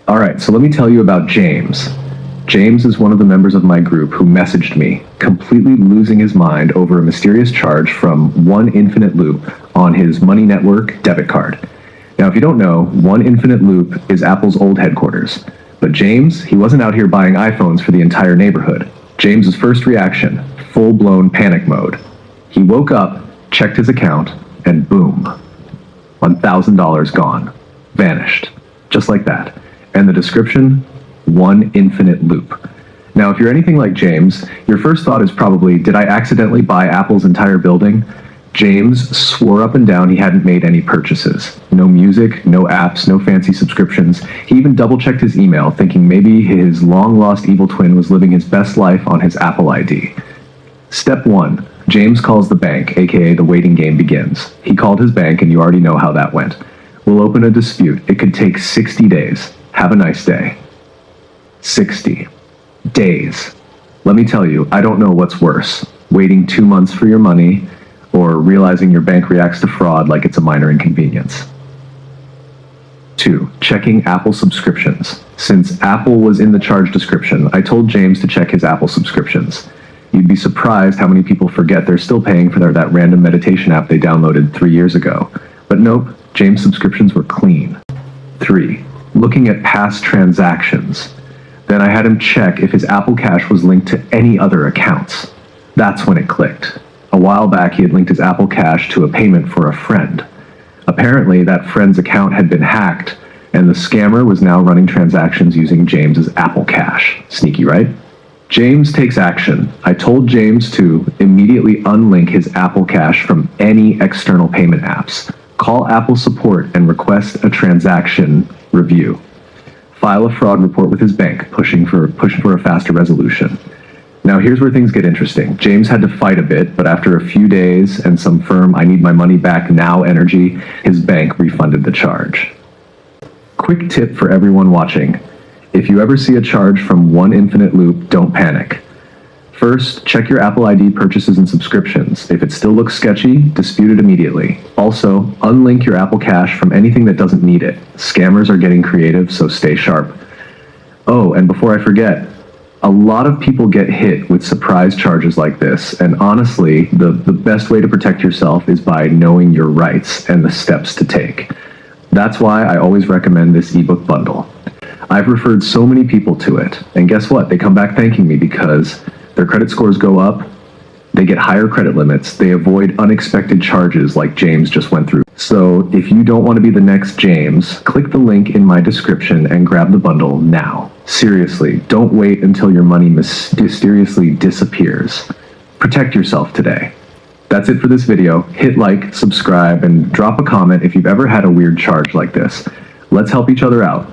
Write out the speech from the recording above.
All right, so let me tell you about James. James is one of the members of my group who messaged me, completely losing his mind over a mysterious charge from One Infinite Loop on his Money Network debit card. Now, if you don't know, One Infinite Loop is Apple's old headquarters. But James, he wasn't out here buying iPhones for the entire neighborhood. James's first reaction, full-blown panic mode. He woke up, checked his account, and boom, $1,000 gone. Vanished. Just like that. And the description? One infinite loop. Now, if you're anything like James, your first thought is probably, did I accidentally buy Apple's entire building? James swore up and down he hadn't made any purchases. No music, no apps, no fancy subscriptions. He even double-checked his email, thinking maybe his long-lost evil twin was living his best life on his Apple ID. Step 1. James calls the bank, aka the waiting game begins. He called his bank, and you already know how that went. We'll open a dispute. It could take 60 days. Have a nice day. 60 days. Let me tell you, I don't know what's worse. Waiting 2 months for your money, or realizing your bank reacts to fraud like it's a minor inconvenience. 2. Checking Apple subscriptions. Since Apple was in the charge description, I told James to check his Apple subscriptions. You'd be surprised how many people forget they're still paying for that random meditation app they downloaded 3 years ago. But nope, James' subscriptions were clean. 3. Looking at past transactions. Then I had him check if his Apple Cash was linked to any other accounts. That's when it clicked. A while back, he had linked his Apple Cash to a payment for a friend. Apparently, that friend's account had been hacked, and the scammer was now running transactions using James's Apple Cash. Sneaky, right? James takes action. I told James to immediately unlink his Apple Cash from any external payment apps. Call Apple support and request a transaction review. File a fraud report with his bank, pushing for a faster resolution. Now here's where things get interesting. James had to fight a bit, but after a few days and some firm I need my money back now energy, his bank refunded the charge. Quick tip for everyone watching. If you ever see a charge from One Infinite Loop, don't panic. First, check your Apple ID purchases and subscriptions. If it still looks sketchy, dispute it immediately. Also, unlink your Apple Cash from anything that doesn't need it. Scammers are getting creative, so stay sharp. Oh, and before I forget, a lot of people get hit with surprise charges like this, and honestly, the best way to protect yourself is by knowing your rights and the steps to take. That's why I always recommend this ebook bundle. I've referred so many people to it, and guess what? They come back thanking me because their credit scores go up, they get higher credit limits, they avoid unexpected charges like James just went through. So if you don't want to be the next James, click the link in my description and grab the bundle now. Seriously, don't wait until your money mysteriously disappears. Protect yourself today. That's it for this video. Hit like, subscribe, and drop a comment if you've ever had a weird charge like this. Let's help each other out.